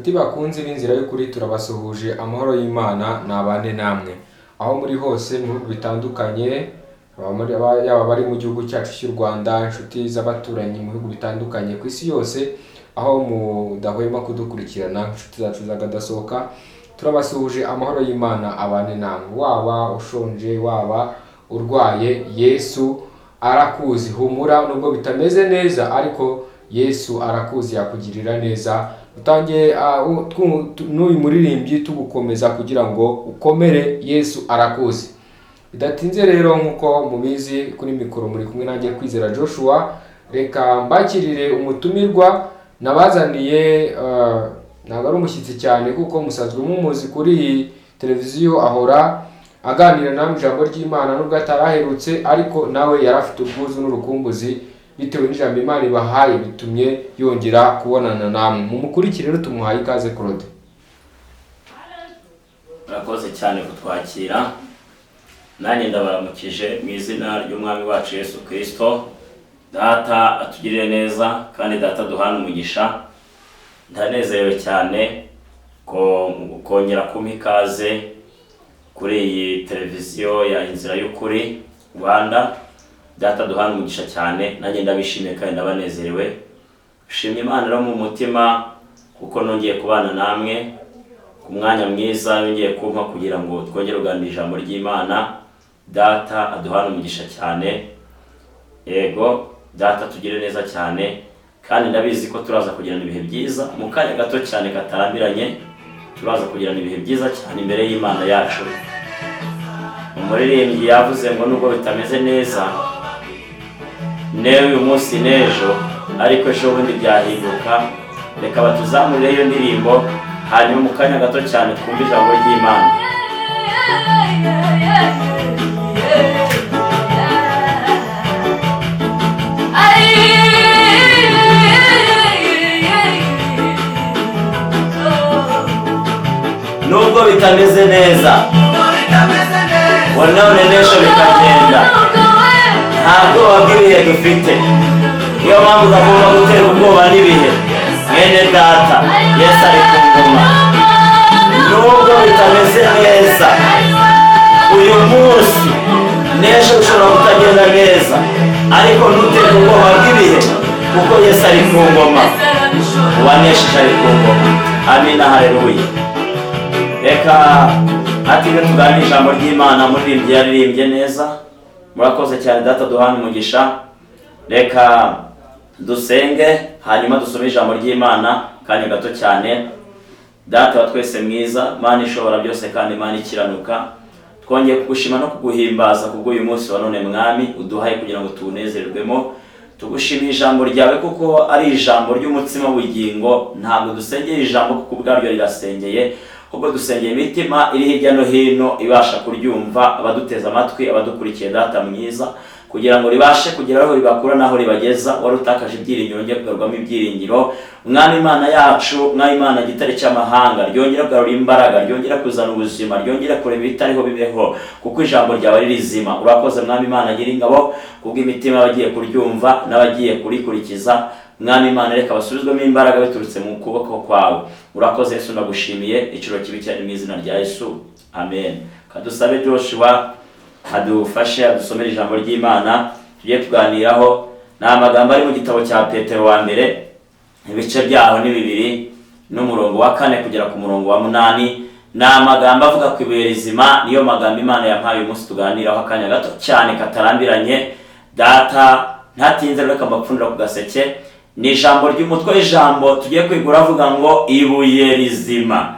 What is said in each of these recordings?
Inshuti bakunze b'inzira y'ukuri turabasuhuje amahoro y'Imana nabane namwe. Aho muri hose mu bihugu bitandukanye, yaba bari mu gihugu cyacu cy'u Rwanda, inshuti z'abaturanyi mu bihugu bitandukanye ku isi yose, aho mudahwema kudukurikirana, inshuti zacu zagadasohoka, turabasuhuje amahoro y'Imana abane namwe. Waba ushonje, waba urwaye, Yesu arakuzi. Humura nubwo bitameze neza, ariko Yesu arakuzi, yakugirira neza. Utangiye n'uyu muririmbyi tugukomeza kugira ngo ukomere, Yesu arakuzi. Bidatinze rero nkuko mubizi, kuri mikoro muri kumwe nanjye Kwizera Joshua. Reka mbakirire umutumirwa nabazaniye, ntabwo ari umushyitsi cyane kuko musanzwe mumuzi kuri televiziyo, ahora aganira namwe ijambo ry'Imana nubwo ataraherutse, ariko nawe yarafite ubwuzu n'urukumbuzi bitewe n'ijambo Imana ibahaye, bitumye yongera kubonana namwe. Mumukurikire rero, tumuhaye ikaze. Claude, murakoze cyane kutwakira. Nanjye ndabaramukije mu izina ry'Umwami wacu Yesu Kristo. Data atugirire neza kandi data duhana umugisha. Ndanezerewe cyane ko kongera kumpa ikaze kuri iyi televiziyo ya Inzira y'Ukuri Rwanda. Data duhana umugisha cyane, nanjye ndabishimiye kandi ndabanezerewe. Shimye Imana rero mu mutima kuko nongeye kubana namwe ku mwanya mwiza yongeye kumpa kugira ngo twongere kuganira ijambo ry'Imana. Data aduhana umugisha cyane. Yego, Data tugire neza cyane, kandi ndabizi ko turaza kugirana ibihe byiza mu kanya gato cyane katarambiranye. Turaza kugirana ibihe byiza cyane imbere y'Imana yacu. Umuririmbyi yavuze ngo nubwo bitameze neza newe uyu munsi n'ejo, ariko ejo bundi byahinduka. Reka batuzamurire iyo ndirimbo, hanyuma mu kanya gato cyane twumve ijambo ry'Imana. Nubwo bitameze neza, none n'ejo bikagenda. Ntabwo wabwibihe dufite, niyo mpamvu ugomba gutera ubwoba n'ibihe. Mwene data, Yesu ari ku ngoma. Nubwo bitameze neza uyu munsi, n'ejo ushobora kutagenda neza, ariko ntutere ubwoba bw'ibihe kuko Yesu ari ku ngoma. Uwanesheje ari ku ngoma. Amina, haleluya. Reka hatige tuganire ijambo ry'Imana. Muririmbyi yaririmbye neza, murakoze cyane. Data duhana umugisha. Reka dusenge hanyuma dusome ijambo ry'Imana kanya gato cyane. Data wa twese mwiza, Mana ishobora byose kandi Mana ikiranuka, twongeye kugushima no kuguhimbaza kubwo uyu munsi wa none Mwami uduhaye kugira ngo tuwunezererwemo. Tugushimira ijambo ryawe kuko ari ijambo ry'umutsima w'ubugingo. Ntabwo dusengeye ijambo kuko ubwaryo rirasengeye, ubwo dusengeye imitima iri hirya no hino ibasha kuryumva, abaduteza amatwi, abadukurikiye Data mwiza, kugira ngo ribashe kugera aho ribakura naho ribageza. Wari utakaje ibyiringiro ngiye kugarurwamo ibyiringiro. Mwami Imana yacu, Mwami Imana gitare cy'amahanga, ryongera kugarura imbaraga, ryongera kuzana ubuzima, ryongera kureba ibitariho bibeho, kuko ijambo ryawe ari rizima. Urakoze Mwami Imana agira ingabo kubw'imitima y'abagiye kuryumva n'abagiye kurikurikiza. Mwami Imana, reka basubizwemo imbaraga biturutse mu kuboko kwawe. Urakoze Yesu, ndagushimiye. Iciro kibi cyane mu izina rya Yesu, amen. Kadusabe Joshua adufashe adusomere ijambo ry'Imana tugiye tuganiraho. Ni amagambo ari mu gitabo cya Petero wa mbere, ibice byaho ni 2 n'umurongo wa 4 kugera ku murongo wa 8. Ni amagambo avuga ku ibuye rizima. Niyo magambo Imana yampaye uyu munsi tuganiraho akanya gato cyane katarambiranye. Data ntatinze reka mbapfundira ku gaseke. Ni ijambo ry'umutwe w'ijambo tugiye kwigura avuga ngo ibuye rizima,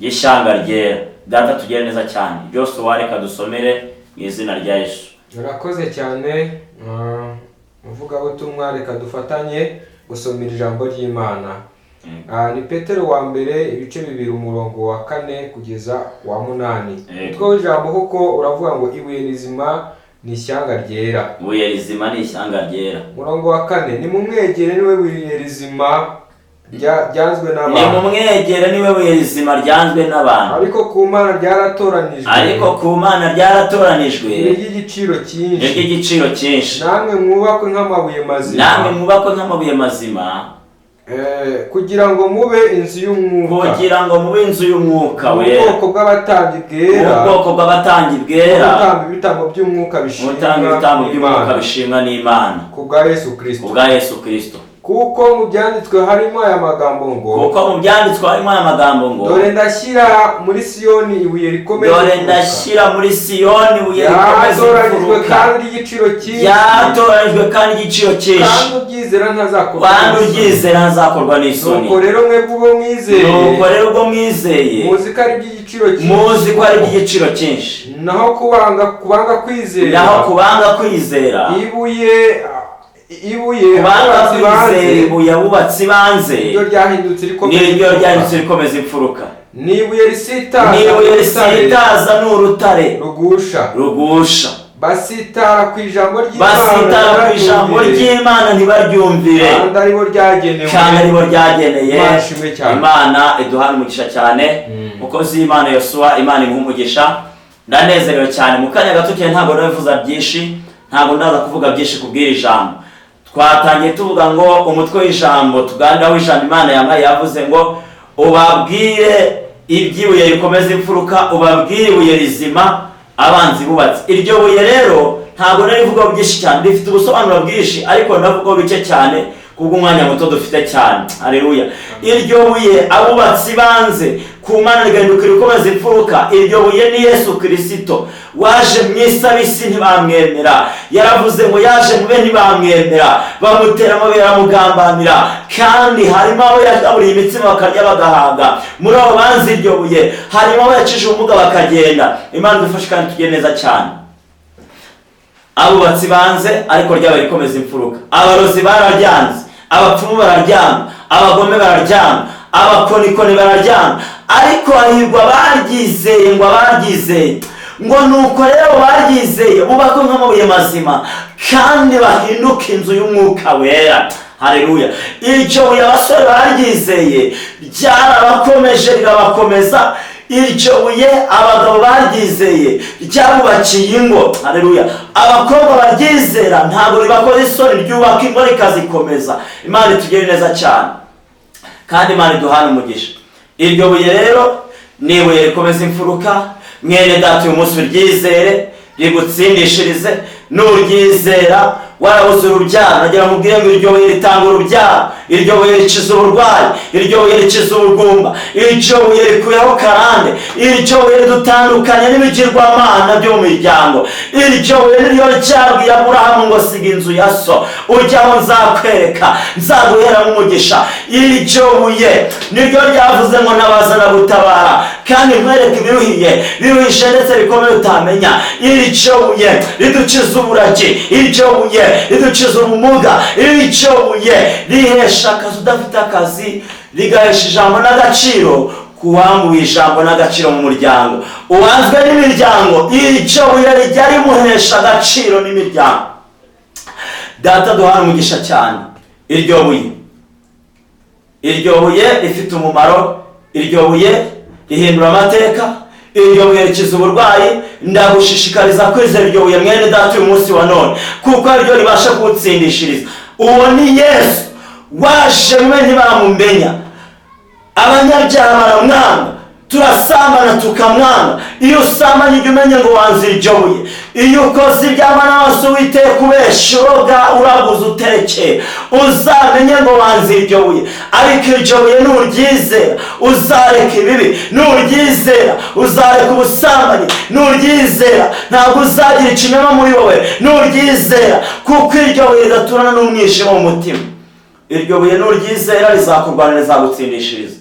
ishyanga ryera. Data tugire neza cyane, byose wareka dusomere mu izina rya Yesu. urakoze cyane. Muvugabutumwa, reka dufatanye gusomera ijambo ry'Imana. Ni Petero wa mbere ibice 2 umurongo wa 4 kugeza wa 8. Utwo w'ijambo kuko uravuga ngo ibuye rizima ni ishyanga ryera. Ibuye rizima ni ishyanga ryera. Umurongo wa 4, ni mumwegere niwe buye rizima ryanzwe n'abantu. Ni mumwegere niwe buye rizima ryanzwe n'abantu. Ariko ku Mana ryaratoranijwe. Ariko ku Mana ryaratoranijwe. Ry'igiciro cyinshi. Ry'igiciro cyinshi. Namwe mwubakwe nk'amabuye mazima. Namwe mwubakwe nk'amabuye mazima. kugira ngo mube inzu y'umwuka, kugira ngo mube inzu y'umwuka mu wera, bwoko bw'abatambyi bwera, mu bwoko bw'abatambyi bwera, gutamba ibitambo by'umwuka bishimwa bishimwa n'Imana ku bwa Yesu Kristo. ubwa Yesu Kristo. Kuko mu byanditswe harimo aya magambo ngo, kuko mu byanditswe harimo aya magambo ngo, dore ndashyira muri Siyoni ibuye rikomeye, dore ndashyira muri Siyoni ibuye rikomeza ryatoranijwe imfuruka, kandi ry'igiciro cyinshi, ryatoranijwe kandi igiciro cyinshi, kandi ubyizera ntazakorwa kandi n'isoni. uryizera ntazakorwa n'isoni. Nuko rero mwebwe ubwo mwizeye, nuko rero ubwo mwizeye, muzi ko ari iby'igiciro cyinshi, muzi ko ari iby'igiciro cyinshi, naho kubanga kwizera, naho kubanga kwizera, ibuye kubanga kwizera ibuye abubatsi banze niryo ryahindutse rikomeza imfuruka. n'ibuye risitaza, n'ibuye risitaza ni urutare rugusha. basitara ku ijambo ry'Imana ntibaryumvire, kandi aribo ryageneye. Imana iduhana umugisha cyane. Mukozi w'Imana Yosuwa, Imana imuha umugisha. Ndanezerewe cyane. Mu kanya gato cyane ntabwo ndabivuza byinshi, ntabwo ndaza kuvuga byinshi kubwira ijambo. Twatangiye tuvuga ngo umutwe w'ijambo tuganiraho ijambo Imana yambaye yavuze ngo ubabwire iby'ibuye rikomeza imfuruka, ubabwire ibuye rizima abanzi bubatse. Iryo buye rero ntabwo narivugaho byinshi cyane, rifite ubusobanuro bwinshi, ariko ndavugaho bike cyane kubw'umwanya muto dufite cyane. Haleluya. Iryo buye abubatsi banze ku Mana rigahinduka rikomeza imfuruka. Iryo buye ni Yesu Kristo waje mu isi, ab'isi ntibamwemera. Yaravuze ngo yaje mu be ntibamwemera, bamutera amabuye baramugambanira, kandi harimo abo yagaburiye imitsima bakarya bagahaga. Muri abo banze iryo buye harimo abo yacishije ubumuga bakagenda. Imana idufashe kandi tugire neza cyane. Abubatsi banze ariko ryabaye rikomeza imfuruka. Abarozi bararyanze, abapfumu bararyama, abagome bararyama, abakonikoni bararyama, ariko hahirwa abaryizeye, ngo abaryizeye ngo nuko rero baryizeye bubakwe nk'amabuye mazima kandi bahinduka inzu y'umwuka wera. Haleluya. Iryo buye abasore baryizeye ryarabakomeje rirabakomeza. Iryo buye abagabo baryizeye ryabubakiye ingo. Haleluya. Abakobwa baryizera ntabwo ribakoze isoni, ryubaka ingo rikazikomeza. Imana itugire neza cyane kandi Imana iduhana umugisha. Iryo buye rero ni ibuye rikomeza imfuruka. Mwene data uyu munsi uryizere rigutsindishirize. Nuryizera warabuze urubyaro, nagira mubwire ngo iryo buye ritanga urubyaro, iryo buye rikiza uburwayi, iryo buye rikiza ubugumba, iryo buye rikuyeho karande, iryo buye ridutandukanya n'ibigirwamana byo mu miryango. Iryo buye niryo ryabwiye Aburahamu ngo siga inzu ya so ujyaho nzakwereka, nzaguheramo umugisha. Iryo buye niryo ryavuze ngo nabazana gutabara kandi nkwereke biruhishe ndetse bikomeye utamenya. Iryo buye ridukiza uburagi, iryo buye ridukiza ubumuga, iryo buye rihesha akazi udafite akazi, rigahesha ijambo n'agaciro kuwambuye ijambo n'agaciro mu muryango. Uwanzwe n'imiryango, iryo buye rijya rimuhesha agaciro n'imiryango. Data duhana umugisha cyane. Iryo buye rifite umumaro, iryo buye rihindura amateka, iryo buye rikiza uburwayi. Ndagushishikariza kwizera iryo buye mwene data uyu munsi wa none, kuko ariryo ribasha kugutsindishiriza. Uwo ni Yesu waje mwe ntibamumenya, abanyabyaha baramwanga, turasambana tukamwanga. Iyo usambanye ujye umenye ngo wanze iryo buye. Iyo ukoze ibyama n'amaso witeye kubesha uroga uraguza uterekera, uzamenye ngo wanze iryo buye. Ariko iryo buye nuryizera uzareka ibibi, nuryizera uzareka ubusambanyi, nuryizera ntabwo uzagira ikinyoma muri wowe, nuryizera kuko iryo buye ridaturana n'umwijima mu mutima. Iryo buye nuryizera rizakurwanira, rizagutsindishiriza.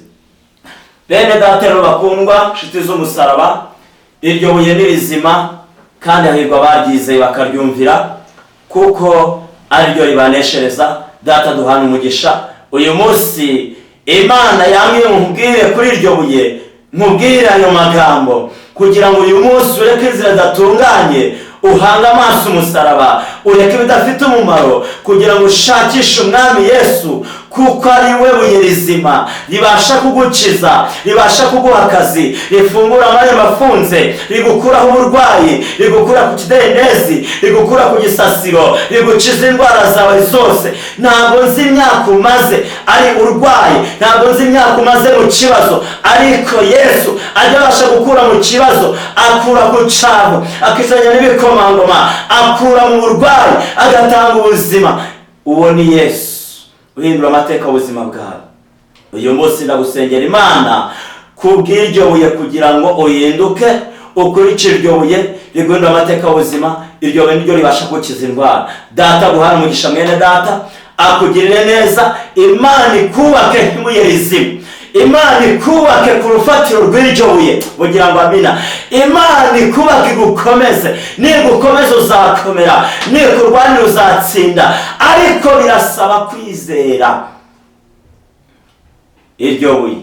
Bene data rero bakundwa, nshuti z'umusaraba, iryo buye ni rizima kandi hahirwa abaryizeye bakaryumvira, kuko ariryo ribaneshereza. Data duhana umugisha. Uyu munsi Imana yamye nkubwire kuri iryo buye, nkubwire ayo magambo kugira ngo uyu munsi ureke inzira zidatunganye, uhanga amaso umusaraba, ureke ibidafite umumaro, kugira ngo ushakishe umwami Yesu, kuko ari we buye rizima ribasha kugukiza, ribasha kuguha akazi, rifungura amarembo afunze, rigukuraho uburwayi, rigukura ku kidendezi, rigukura ku gisasiro, rigukiza indwara zawe zose. Ntabwo nzi imyaka umaze ari urwaye, ntabwo nzi imyaka umaze mu kibazo, ariko Yesu ajya abasha gukura mu kibazo, akura ku cyavu, akizanya n'ibikomangoma, akura mu burwayi, agatanga ubuzima. Uwo ni Yesu uhindura amateka ubuzima bwawe. Uyu munsi ndagusengera Imana kubw'iryo buye kugira ngo uhinduke, ukurikire iryo buye riguhindura amateka ubuzima. Iryo buye niryo ribasha gukiza indwara. Data guhana umugisha mwene data, akugirire neza. Imana ikubake nk'ibuye rizima, Imana ikubake ku rufatiro rw'iryo buye kugira ngo amina. Imana ikubake igukomeze, nigukomeza uzakomera, nikurwanira uzatsinda, ariko birasaba kwizera iryo buye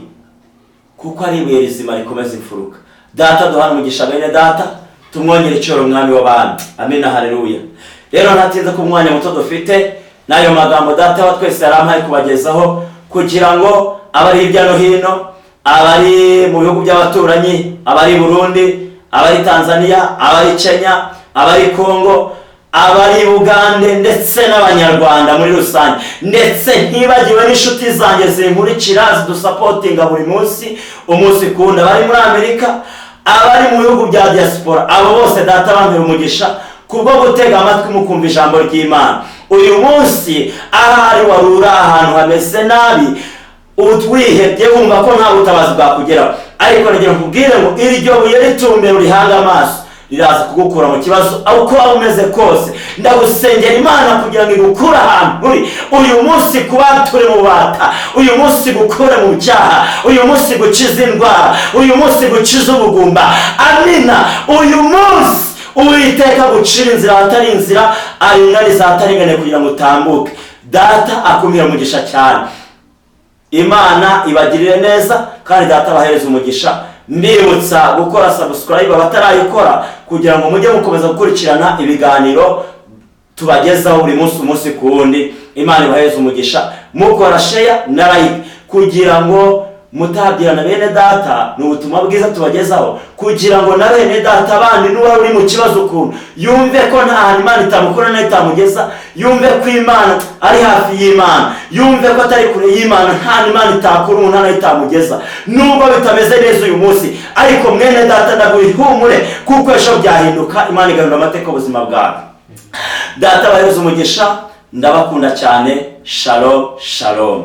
kuko ari ibuye rizima rikomeza imfuruka. Data duhana umugisha bene data, tumwongere icyoro umwami w'abami. Amina, haleluya. Rero ntatinze ku mwanya muto dufite n'ayo magambo data wa twese yarampaye kubagezaho kugira ngo abari hirya no hino, abari mu bihugu by'abaturanyi, abari Burundi, abari Tanzania, abari Kenya, abari Kongo, abari Uganda ndetse n'abanyarwanda muri rusange, ndetse ntibagiwe n'inshuti zanjye zinkurikira zidusapotinga buri munsi umunsi kundi, abari muri Amerika, abari mu bihugu bya diaspora, abo bose data bampera umugisha kubwo gutega amatwi mukumva ijambo ry'Imana. Uyu munsi ahari warura ahantu hameze nabi, utwihebye wumva ko nta butabazi bwakugeraho, ariko nagira nkubwire ngo iryo buye ritumbere urihanga amaso, riraza kugukura mu kibazo uko waba umeze kose. Ndagusengera Imana kugira ngo igukure ahantu uri uyu munsi, kuba turi mu bata, uyu munsi gukure mu byaha, uyu munsi gukiza indwara, uyu munsi gukiza ubugumba. Amina. Uyu munsi Uwiteka gucira inzira ahatari inzira, aringaniza ahataringaniye kugira ngo utambuke. Data akumira umugisha cyane. Imana ibagirire neza kandi data bahereza umugisha. Mbibutsa gukora subscribe abatarayikora kugira ngo mujye mukomeza gukurikirana ibiganiro tubagezaho buri munsi umunsi ku wundi. Imana ibahereza umugisha. Mukora share na like kugira ngo mutabwirana bene data n'ubutumwa bwiza tubagezaho, kugira ngo na bene data bandi n'uwa uri mu kibazo ukuntu yumve ko nta hantu Imana itamukura n'itamugeza, yumve ko Imana ari hafi y'Imana, yumve ko atari kure y'Imana, nta Imana itakura umuntu n'itamugeza. Nubwo bitameze neza uyu munsi, ariko mwene data ndaguhumure kuko ejo byahinduka. Imana igahindura amateka ubuzima bwawe. Data bahereza umugisha, ndabakunda cyane. Shalom shalom.